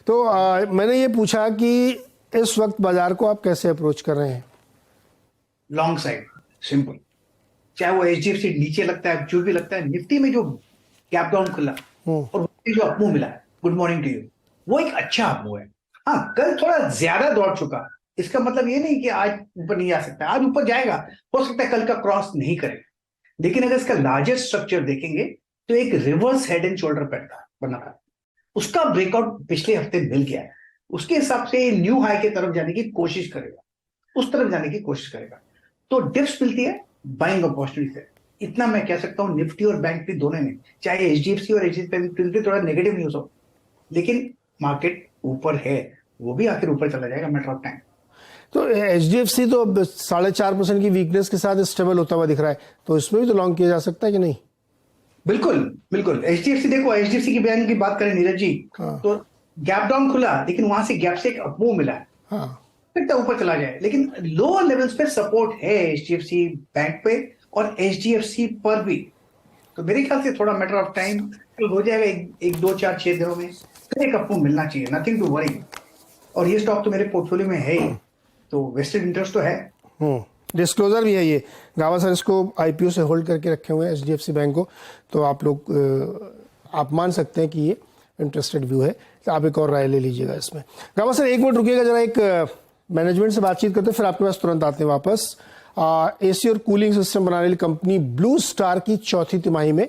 तो मैंने ये पूछा कि इस वक्त बाजार को आप कैसे अप्रोच कर रहे हैं? Long side, simple. चाहे वो एचडीएफसी नीचे लगता है, जो भी लगता है, निफ्टी में जो गैप डाउन खुला और जो अपमूव मिला, गुड मॉर्निंग टू यू, वो एक अच्छा अपमूव है। हाँ, कल थोड़ा ज्यादा दौड़ चुका, इसका मतलब ये नहीं कि आज ऊपर नहीं आ सकता। आज ऊपर जाएगा, हो सकता है कल का क्रॉस नहीं करेगा, लेकिन अगर इसका लार्जेस्ट स्ट्रक्चर देखेंगे तो एक reverse head and shoulder pattern बना था, उसका ब्रेकआउट पिछले हफ्ते मिल गया है। उसके हिसाब से न्यू हाई की तरफ जाने की कोशिश करेगा, उस तरफ जाने की कोशिश करेगा। तो डिप्स मिलती है, बाइंग अपॉर्चुनिटी है। इतना मैं कह सकता हूं, निफ्टी और बैंक भी दोनों में, चाहे एचडीएफसी और एचडीएफसी थोड़ा नेगेटिव न्यूज हो, लेकिन मार्केट ऊपर है, वो भी आखिर ऊपर चला जाएगा, मैटर ऑफ टाइम। तो एचडीएफसी तो 4.5% की वीकनेस के साथ स्टेबल होता हुआ दिख रहा है, तो इसमें भी तो लॉन्ग किया जा सकता है कि नहीं? बिल्कुल बिल्कुल। एचडीएफसी देखो, एचडीएफसी की बयान की बात करें नीरज जी, तो गैप डाउन खुला, लेकिन वहां से गैप से एक अपमूव मिला है। सकता ऊपर चला जाए, लेकिन लोअर लेवल्स पे सपोर्ट है एचडीएफसी बैंक पे और एचडीएफसी पर भी। तो मेरे ख्याल से थोड़ा मैटर ऑफ टाइम हो जाएगा, एक 2 4 6 दिनों में एक अपमूव मिलना चाहिए, नथिंग टू वरी। और ये स्टॉक तो मेरे पोर्टफोलियो में है ही, तो वेस्टेड इंटरेस्ट तो है। डिस्क्लोजर भी है ये। गावा सर इसको आईपीओ से होल्ड करके रखे हुए हैं एचडीएफसी बैंक को, तो आप लोग आप मान सकते हैं कि ये इंटरेस्टेड व्यू है। तो आप एक और राय ले लीजिएगा इसमें। गावा सर 1 मिनट रुकिएगा, जरा एक मैनेजमेंट से बातचीत करते हैं, फिर आपके पास तुरंत आते हैं वापस। एसी और कूलिंग सिस्टम बनाने वाली कंपनी ब्लू स्टार की चौथी तिमाही में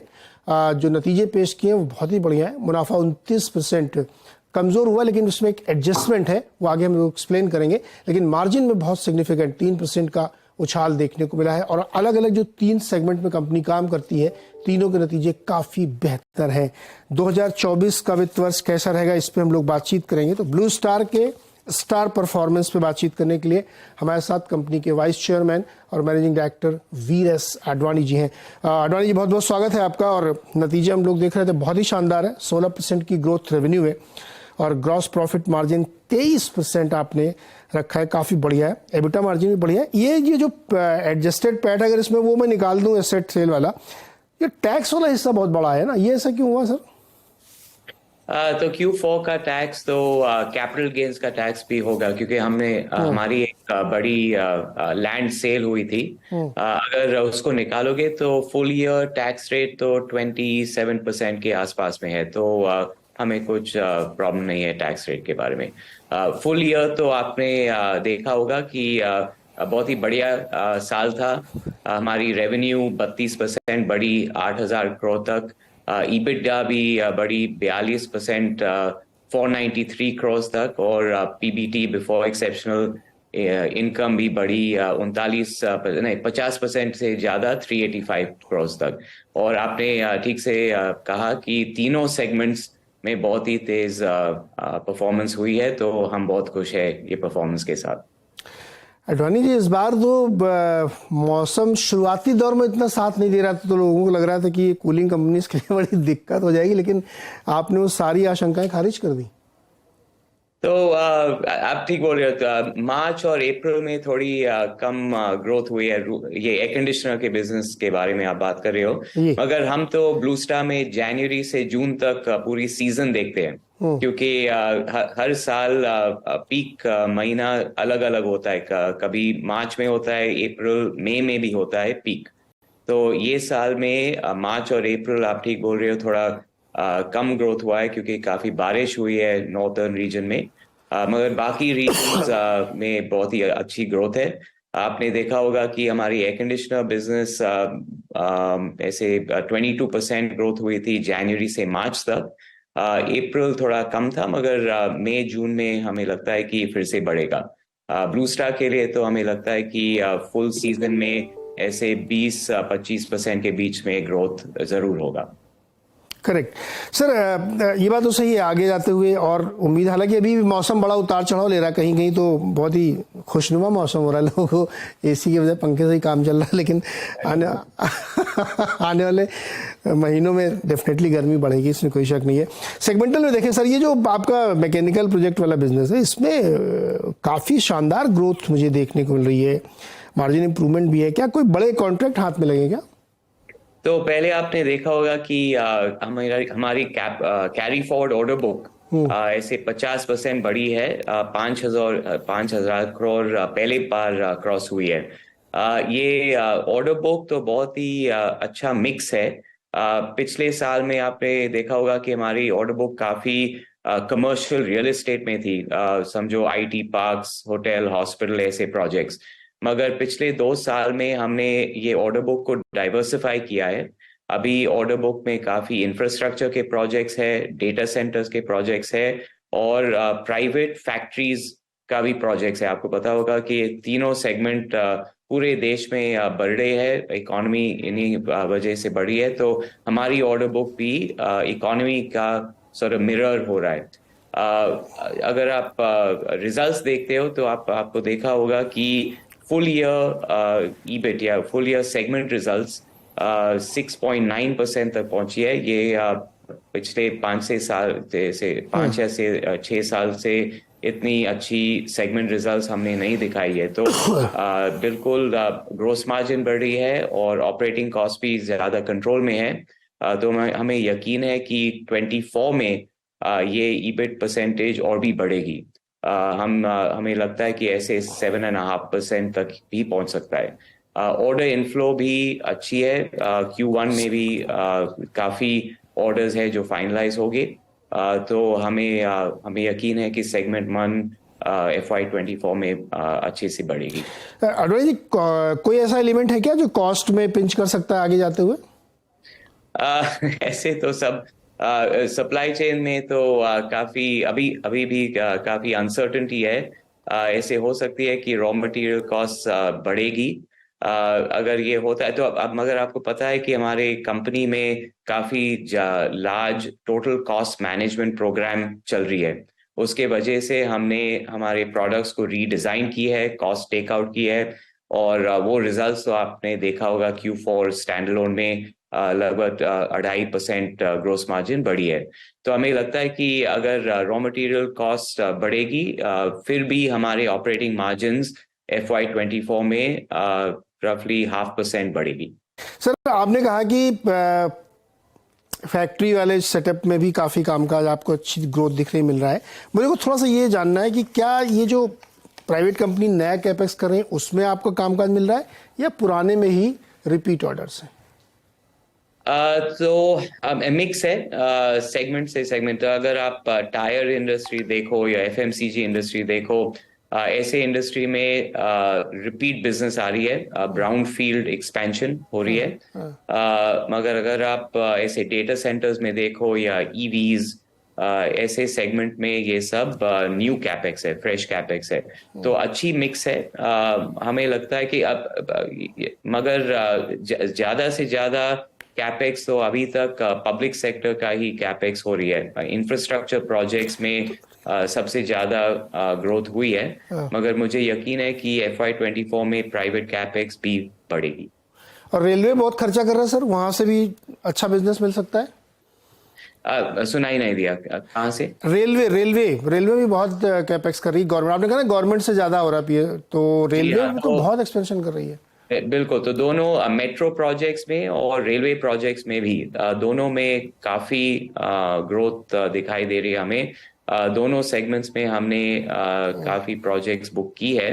जो नतीजे पेश किए हैं वो बहुत ही बढ़िया है। मुनाफा 29% कमजोर हुआ, लेकिन उसमें एक एडजस्टमेंट है, वो आगे हम लोग एक्सप्लेन करेंगे। लेकिन मार्जिन में बहुत सिग्निफिकेंट 3% का उछाल देखने को मिला है, और अलग अलग जो 3 सेगमेंट में कंपनी काम करती है, तीनों के नतीजे काफी बेहतर हैं। 2024 का वित्त वर्ष कैसा रहेगा, इस पे हम लोग बातचीत करेंगे। तो ब्लू स्टार के स्टार परफॉर्मेंस पे बातचीत करने के लिए हमारे साथ कंपनी के वाइस चेयरमैन और मैनेजिंग डायरेक्टर वीर एस आडवाणी जी हैं। आडवाणी जी, बहुत बहुत स्वागत है आपका। और नतीजे हम लोग देख रहे थे, बहुत ही शानदार है। 16% की ग्रोथ रेवेन्यू है और ग्रॉस प्रॉफिट मार्जिन 23% आपने रखा है, काफी बढ़िया है। एबिटा मार्जिन भी बढ़िया है। ये जो एडजस्टेड पैट, अगर इसमें वो मैं निकाल दूं एसेट सेल वाला, ये टैक्स वाला हिस्सा बहुत बड़ा है ना, ये ऐसा क्यों हुआ सर? तो Q4 का टैक्स तो कैपिटल गेन्स का टैक्स भी होगा, क्योंकि हमने हमारी एक बड़ी लैंड सेल हुई थी। अगर उसको निकालोगे तो फुल ईयर टैक्स रेट तो 27% के आसपास में है, तो हमें कुछ प्रॉब्लम नहीं है टैक्स रेट के बारे में। फुल ईयर तो आपने देखा होगा कि बहुत ही बढ़िया साल था। हमारी रेवेन्यू 32% बढ़ी 8,000 करोड़ तक। EBITDA भी बढ़ी 42% 493 करोड़ तक, और PBT बिफोर एक्सेप्शनल इनकम भी बढ़ी 50% से ज्यादा 385 करोड़ तक। और आपने ठीक से कहा कि तीनों सेगमेंट्स में बहुत ही तेज परफॉर्मेंस हुई है, तो हम बहुत खुश है ये परफॉर्मेंस के साथ। आडवाणी जी, इस बार तो मौसम शुरुआती दौर में इतना साथ नहीं दे रहा था, तो लोगों को लग रहा था कि ये कूलिंग कंपनीज के लिए बड़ी दिक्कत हो जाएगी, लेकिन आपने वो सारी आशंकाएं खारिज कर दी। तो आप ठीक बोल रहे हो। मार्च और अप्रैल में थोड़ी कम ग्रोथ हुई है। ये एयर कंडीशनर के बिजनेस के बारे में आप बात कर रहे हो, मगर हम तो ब्लू स्टार में जनवरी से जून तक पूरी सीजन देखते हैं, क्योंकि हर साल पीक महीना अलग अलग होता है। कभी मार्च में होता है, अप्रैल मई में भी होता है पीक। तो ये साल में मार्च और अप्रैल आप ठीक बोल रहे हो, थोड़ा कम ग्रोथ हुआ है, क्योंकि काफी बारिश हुई है नॉर्थर्न रीजन में। मगर बाकी रीजन्स में बहुत ही अच्छी ग्रोथ है। आपने देखा होगा कि हमारी एयर कंडीशनर बिजनेस ऐसे 22% ग्रोथ हुई थी जनवरी से मार्च तक। अप्रैल थोड़ा कम था, मगर मई जून में हमें लगता है कि फिर से बढ़ेगा। ब्लू स्टार के लिए तो हमें लगता है कि फुल सीजन में ऐसे 20-25% के बीच में ग्रोथ जरूर होगा। करेक्ट सर, ये बात तो सही है। आगे जाते हुए और उम्मीद, हालांकि अभी भी मौसम बड़ा उतार चढ़ाव ले रहा है, कहीं कहीं तो बहुत ही खुशनुमा मौसम हो रहा है, लोगों को एसी की वजह पंखे से ही काम चल रहा है, लेकिन आने वाले महीनों में डेफिनेटली गर्मी बढ़ेगी, इसमें कोई शक नहीं है। सेगमेंटल में देखें सर, ये जो आपका मैकेनिकल प्रोजेक्ट वाला बिजनेस है, इसमें काफ़ी शानदार ग्रोथ मुझे देखने को मिल रही है, मार्जिन इंप्रूवमेंट भी है। क्या कोई बड़े कॉन्ट्रैक्ट हाथ में लगे क्या? तो पहले आपने देखा होगा कि हमारी कैरी फॉरवर्ड ऑर्डर बुक ऐसे 50% बढ़ी है। 5,000 करोड़ पहले बार क्रॉस हुई है। ये ऑर्डर बुक तो बहुत ही अच्छा मिक्स है। पिछले साल में आपने देखा होगा कि हमारी ऑर्डर बुक काफी कमर्शियल रियल एस्टेट में थी। समझो आईटी पार्क्स, होटल, हॉस्पिटल, ऐसे प्रोजेक्ट्स। मगर पिछले 2 साल में हमने ये ऑर्डर बुक को डाइवर्सिफाई किया है। अभी ऑर्डर बुक में काफी इंफ्रास्ट्रक्चर के प्रोजेक्ट्स है, डेटा सेंटर्स के प्रोजेक्ट्स है, और प्राइवेट फैक्ट्रीज का भी प्रोजेक्ट्स है। आपको पता होगा कि ये तीनों सेगमेंट पूरे देश में बढ़ रहे हैं, इकोनॉमी इन्हीं वजह से बढ़ी है। तो हमारी ऑर्डर बुक भी इकोनॉमी का सॉर्ट ऑफ मिरर हो रहा है। अगर आप रिजल्ट्स देखते हो तो आपको देखा होगा कि फुल ईयर ईबिट या फुल ईयर सेगमेंट रिजल्ट्स 6.9% तक पहुंची है। ये पिछले 5 या 6 साल से इतनी अच्छी सेगमेंट रिजल्ट्स हमने नहीं दिखाई है। तो बिल्कुल ग्रोस मार्जिन बढ़ रही है और ऑपरेटिंग कॉस्ट भी ज्यादा कंट्रोल में है। तो हमें यकीन है कि 24 में ये ईबिट परसेंटेज और भी बढ़ेगी। हमें लगता है कि ऐसे 7.5% तक भी पहुंच सकता है। ऑर्डर इनफ्लो भी अच्छी है। Q1 में भी काफी ऑर्डर्स है जो फाइनलाइज होंगे। तो हमें यकीन है कि सेगमेंट 1 FY24 में अच्छे से बढ़ेगी। अडवाणी जी, कोई ऐसा एलिमेंट है क्या जो कॉस्ट में पिंच कर सकता है आगे जाते हुए? ऐसे तो सब सप्लाई चेन में तो काफी अभी भी काफी अनसर्टेनिटी है। ऐसे हो सकती है कि रॉ मटेरियल कॉस्ट बढ़ेगी। अगर ये होता है तो अब मगर आपको पता है कि हमारे कंपनी में काफी large total cost management program चल रही है। उसके वजह से हमने हमारे प्रोडक्ट्स को रीडिजाइन की है, कॉस्ट टेकआउट की है, और वो रिजल्ट्स तो आपने देखा होगा Q4 स्टैंडअलोन में लगभग 2.5% ग्रोस मार्जिन बढ़ी है। तो हमें लगता है कि अगर रॉ मटेरियल कॉस्ट बढ़ेगी फिर भी हमारे ऑपरेटिंग मार्जिन्स FY24 में रफली 0.5% बढ़ेगी। सर, आपने कहा कि फैक्ट्री वाले सेटअप में भी काफ़ी कामकाज आपको अच्छी ग्रोथ दिखने मिल रहा है। मुझे को थोड़ा सा ये जानना है कि क्या ये जो प्राइवेट कंपनी नया कैपेक्स कर रही है उसमें आपको कामकाज मिल रहा है या पुराने में ही रिपीट ऑर्डर्स हैं? तो मिक्स है सेगमेंट से सेगमेंट। अगर आप टायर इंडस्ट्री देखो या FMCG इंडस्ट्री देखो, ऐसे इंडस्ट्री में रिपीट बिजनेस आ रही है, ब्राउन फील्ड एक्सपेंशन हो रही है। मगर अगर आप ऐसे डेटा सेंटर्स में देखो या EVs, ऐसे सेगमेंट में ये सब न्यू कैपेक्स है, फ्रेश कैपेक्स है। तो अच्छी मिक्स है। हमें लगता है कि मगर ज्यादा से ज्यादा कैपेक्स तो अभी तक पब्लिक सेक्टर का ही कैपेक्स हो रही है। इंफ्रास्ट्रक्चर प्रोजेक्ट्स में सबसे ज्यादा ग्रोथ हुई है। मगर मुझे यकीन है कि FY24 में प्राइवेट कैपेक्स भी बढ़ेगी। और रेलवे बहुत खर्चा कर रहा है सर, वहां से भी अच्छा बिजनेस मिल सकता है? सुनाई नहीं दिया, कहाँ से? रेलवे भी बहुत कैपेक्स कर रही है गवर्नमेंट। आपने कहा ना गवर्नमेंट से ज्यादा हो रहा है, तो रेलवे भी तो बहुत एक्सपेंशन कर रही है। बिल्कुल। तो दोनों मेट्रो प्रोजेक्ट्स में और रेलवे प्रोजेक्ट्स में भी दोनों में काफी ग्रोथ दिखाई दे रही है हमें। दोनों सेगमेंट्स में हमने काफी प्रोजेक्ट्स बुक की है।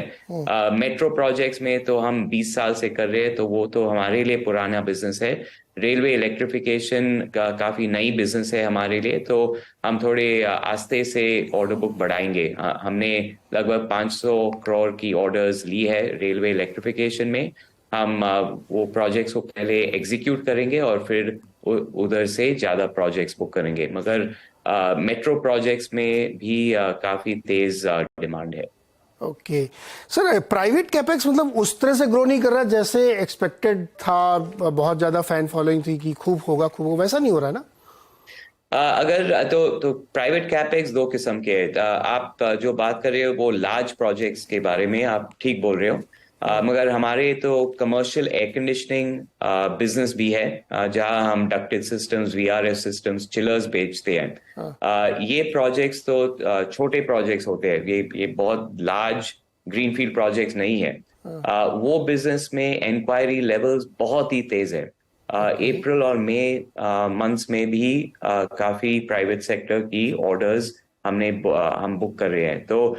मेट्रो प्रोजेक्ट्स में तो हम 20 साल से कर रहे हैं, तो वो तो हमारे लिए पुराना बिजनेस है। रेलवे इलेक्ट्रिफिकेशन का काफी नई बिजनेस है हमारे लिए, तो हम थोड़े आस्ते से ऑर्डर बुक बढ़ाएंगे। हमने लगभग 500 करोड़ की ऑर्डर्स ली है रेलवे इलेक्ट्रिफिकेशन में। हम वो प्रोजेक्ट्स को पहले एग्जीक्यूट करेंगे और फिर उधर से ज्यादा प्रोजेक्ट्स बुक करेंगे। मगर मेट्रो प्रोजेक्ट्स में भी काफी तेज डिमांड है। ओके सर, प्राइवेट कैपेक्स मतलब उस तरह से ग्रो नहीं कर रहा जैसे एक्सपेक्टेड था, बहुत ज्यादा फैन फॉलोइंग थी कि खूब होगा, वैसा नहीं हो रहा है ना? अगर तो प्राइवेट कैपेक्स दो किस्म के हैं। आप जो बात कर रहे हो वो लार्ज प्रोजेक्ट्स के बारे में आप ठीक बोल रहे हो। मगर हमारे तो कमर्शियल एयर कंडीशनिंग बिजनेस भी है, जहां हम ducted systems, VRF systems, chillers बेचते हैं। ये प्रोजेक्ट्स तो छोटे प्रोजेक्ट्स होते हैं, ये बहुत लार्ज ग्रीनफील्ड प्रोजेक्ट्स नहीं है। वो बिजनेस में इंक्वायरी लेवल्स बहुत ही तेज है। अप्रैल और मई मंथ्स में भी काफी प्राइवेट सेक्टर की ऑर्डर्स हम बुक कर रहे हैं। तो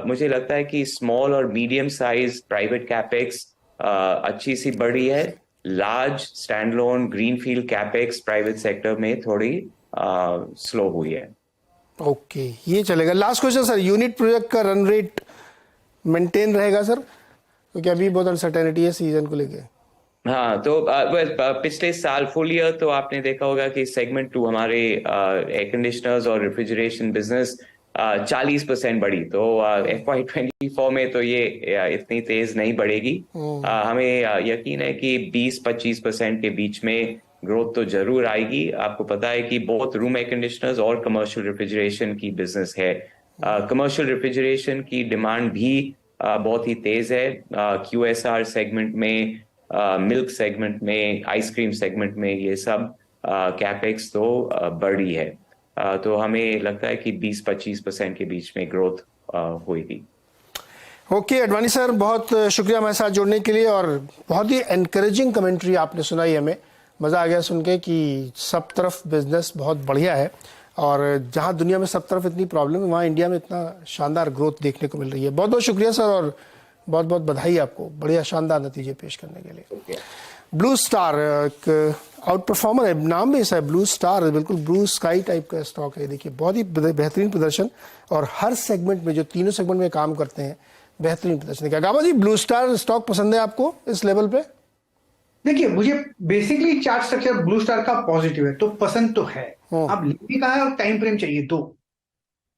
मुझे लगता है कि स्मॉल और मीडियम साइज प्राइवेट कैपेक्स अच्छी सी बढ़ी है। Large stand loan greenfield capex private sector में थोड़ी स्लो हुई है। ओके, ये चलेगा। Last question sir, unit project का रन रेट मेंटेन रहेगा सर, क्योंकि अभी बहुत अनसर्टेनिटी है सीजन को लेके। हाँ, तो पिछले साल फुल ईयर तो आपने देखा होगा कि सेगमेंट 2 हमारे एयर कंडीशनर्स और रेफ्रिजरेशन बिजनेस 40% बढ़ी। तो FY24 में तो ये इतनी तेज नहीं बढ़ेगी। हमें यकीन है कि 20-25% के बीच में ग्रोथ तो जरूर आएगी। आपको पता है कि बहुत रूम एयर कंडीशनर्स और कमर्शियल रेफ्रिजरेशन की बिजनेस है। कमर्शियल रेफ्रिजरेशन की डिमांड भी बहुत ही तेज है। QSR सेगमेंट में, मिल्क सेगमेंट में, आइसक्रीम सेगमेंट में, ये सब कैपेक्स तो बढ़ी है। तो हमें लगता है कि 20-25% के बीच में ग्रोथ होगी। ओके अडवाणी सर, बहुत शुक्रिया हमारे साथ जुड़ने के लिए, और बहुत ही एनकरेजिंग कमेंट्री आपने सुनाई। हमें मज़ा आ गया सुन के कि सब तरफ बिजनेस बहुत बढ़िया है, और जहाँ दुनिया में सब तरफ इतनी प्रॉब्लम है, वहाँ इंडिया में इतना शानदार ग्रोथ देखने को मिल रही है। बहुत बहुत शुक्रिया सर, और बहुत बहुत बधाई आपको बढ़िया शानदार नतीजे पेश करने के लिए। ब्लू स्टार एक आउट परफॉर्मर है, नाम भी ऐसा है ब्लू स्टार, बिल्कुल ब्लू स्काई टाइप का स्टॉक है। देखिए बहुत ही बेहतरीन प्रदर्शन, और हर सेगमेंट में, जो तीनों सेगमेंट में काम करते हैं, बेहतरीन प्रदर्शन किया। गाबा जी, ब्लू स्टार स्टॉक पसंद है आपको इस लेवल पे? देखिए, मुझे basically chart structure blue star का पॉजिटिव है, तो पसंद तो है। अब लेने का है और टाइम फ्रेम चाहिए दो।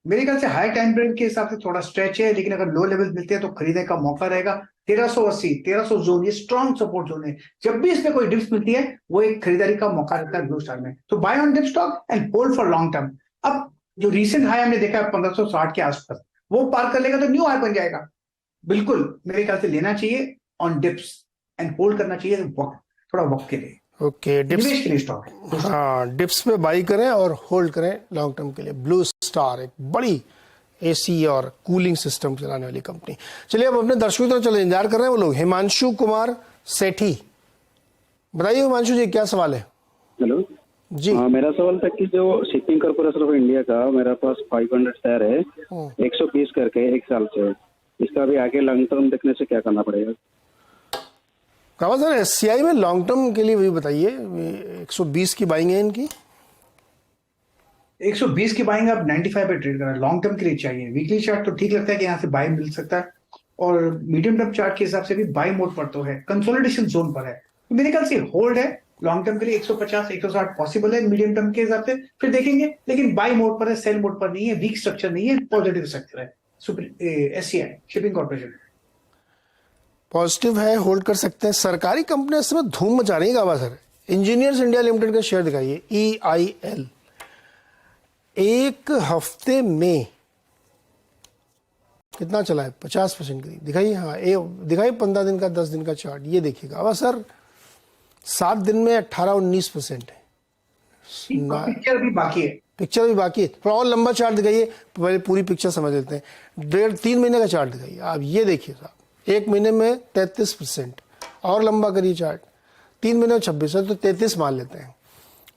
मेरे ख्याल से हाई टाइम फ्रेम के हिसाब से थोड़ा स्ट्रेच है, लेकिन अगर लो लेवल मिलते हैं तो खरीदने का मौका रहेगा। 1380 1300 जोन, ये स्ट्रॉन्ग सपोर्ट जोन है। जब भी इसमें कोई डिप्स मिलती है, वो एक खरीदारी का मौका रहता है ब्लू स्टार में। तो buy on dip stock and hold for long term. अब जो रीसेंट हाई हमने देखा है 1560 के आसपास, वो पार कर लेगा तो न्यू हाई बन जाएगा। बिल्कुल मेरे ख्याल से लेना चाहिए ऑन डिप्स एंड होल्ड करना चाहिए थोड़ा वक्त के लिए। ओके, डिप्स निवेश के लिए स्टॉक है। हाँ, डिप्स पे बाई करें और होल्ड करें लॉन्ग टर्म के लिए। ब्लू स्टार एक बड़ी एसी और कूलिंग सिस्टम चलाने वाली कंपनी। चलिए अब अपने दर्शकों की तरफ चले, इंतजार कर रहे हैं वो लोग। हिमांशु कुमार सेठी, बताइए हिमांशु जी क्या सवाल है? हेलो जी। मेरा सवाल था कि जो शिपिंग कॉर्पोरेशन ऑफ इंडिया का मेरे पास 500 शेयर है, 120 करके 1 साल से, इसका भी आगे लॉन्ग टर्म देखने से क्या करना पड़ेगा? कहा सर SCI में लॉन्ग टर्म के लिए वही बताइए, 120 की बाइंग है इनकी। 120 की बाइंग आप 95 पे ट्रेड कर रहे हैं, लॉन्ग टर्म के लिए चाहिए। वीकली चार्ट तो ठीक लगता है कि यहाँ से बाय मिल सकता है, और मीडियम टर्म चार्ट के हिसाब से भी बाय मोड पर तो है, कंसोलिडेशन जोन पर है। तो मेरे ख्याल से होल्ड है लॉन्ग टर्म के लिए। 150 160 पॉसिबल है मीडियम टर्म के हिसाब से, फिर देखेंगे। लेकिन बाय मोड पर है, सेल मोड पर नहीं है, वीक स्ट्रक्चर नहीं है, पॉजिटिव स्ट्रक्चर है। SCI शिपिंग कॉर्पोरेशन पॉजिटिव है, होल्ड कर सकते हैं। सरकारी कंपनी इस समय धूम मचा रही है गावा सर। इंजीनियर्स इंडिया लिमिटेड का शेयर दिखाइए, EIL, एक हफ्ते में कितना चला है? 50% करीब दिखाइए। हाँ, दिखाइए 15 दिन का, 10 दिन का चार्ट, ये देखिएगा। अब सर 7 दिन में 18-19% है। पिक्चर भी बाकी है, पिक्चर भी बाकी है, पर और लंबा चार्ट दिखाइए, पहले पूरी पिक्चर समझ लेते हैं। 1.5-3 महीने का चार्ट दिखाइए आप, ये देखिए साहब, 1 महीने में 33%, और लंबा करिए चार्ट, 3 महीने में 26 है, तो 33 मान लेते हैं।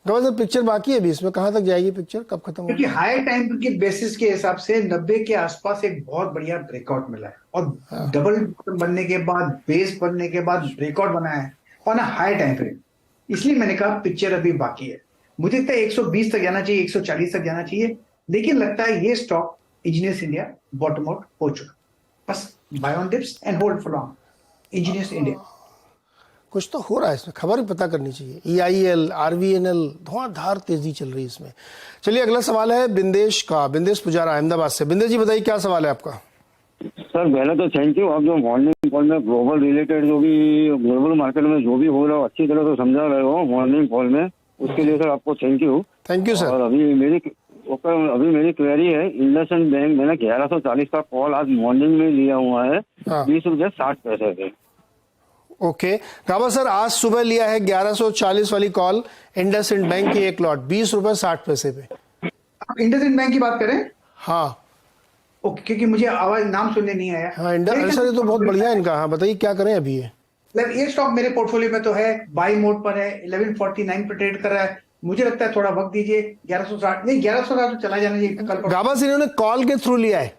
सर पिक्चर बाकी है अभी, इसमें कहाँ तक जाएगी पिक्चर, कब खत्म होगी? क्योंकि हाई टाइम के बेसिस के हिसाब से 90 के आसपास एक बहुत बढ़िया ब्रेकआउट मिला है, और डबल बनने के बाद, बेस बनने के बाद ब्रेकआउट बनाया है और ना हाई टाइम फ्रेम। इसलिए मैंने कहा पिक्चर अभी बाकी है। मुझे लगता है 120 तक जाना चाहिए, 140 तक जाना चाहिए, लेकिन लगता है ये stock Engineers India bottom out हो चुका। बस buy on dips and hold for long Engineers India. कुछ तो हो रहा है इसमें, खबर भी पता करनी चाहिए। EIL, RVNL, धुआंधार तेजी चल रही है इसमें। चलिए अगला सवाल है बिंदेश का, बिंदेश पुजारा अहमदाबाद से। बिंदेश जी बताइए क्या सवाल है आपका? सर पहले तो थैंक यू, आप जो मॉर्निंग कॉल में ग्लोबल रिलेटेड जो भी ग्लोबल मार्केट में जो भी हो रहा हो अच्छी तरह से समझा रहे हो मॉर्निंग कॉल में, उसके लिए सर आपको thank you. Thank you sir. और अभी मेरी क्वेरी है, इंडसइंड बैंक मैंने 1140 का कॉल आज मॉर्निंग में लिया हुआ है, 20 रुपये 60 पैसे पे। ओके गाबा सर, आज सुबह लिया है 1140 वाली कॉल इंडसइंड बैंक की, एक लॉट 20 रुपये 60 पैसे पे। आप इंडसइंड बैंक की बात करें? हाँ ओके, क्योंकि मुझे आवाज नाम सुनने नहीं आया। हाँ, सर ये तो बहुत बढ़िया है इनका। हाँ बताइए क्या करें अभी? ये ये स्टॉक मेरे पोर्टफोलियो में तो है, बाई मोड पर है, 1149 पर ट्रेड कर रहा है। मुझे लगता है थोड़ा वक्त दीजिए। 1160 नहीं, 1160 तो चला जाना चाहिए कल। गाबा से इन्होंने कॉल के थ्रू लिया है,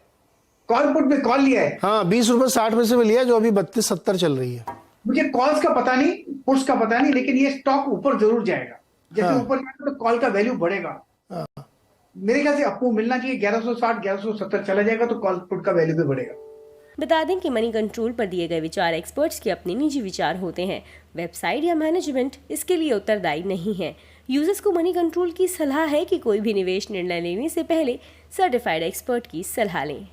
कॉल पुट में कॉल लिया है। हाँ, 20 रुपए 60 पैसे में लिया, जो अभी 32.70 चल रही है। मुझे कॉल्स का पता नहीं, पुट्स का पता नहीं, लेकिन ये स्टॉक ऊपर जरूर जाएगा। जैसे ऊपर जाएगा तो कॉल का वैल्यू बढ़ेगा। मेरे ख्याल से आपको मिलना चाहिए 1160 1170 चला जाएगा तो कॉल पुट का वैल्यू भी बढ़ेगा। बता दें कि मनी कंट्रोल पर दिए गए विचार एक्सपर्ट्स के अपने निजी विचार होते हैं। वेबसाइट या मैनेजमेंट इसके लिए उत्तरदायी नहीं है। यूजर्स को मनी कंट्रोल की सलाह है कि कोई भी निवेश निर्णय लेने से पहले सर्टिफाइड एक्सपर्ट की सलाह लें।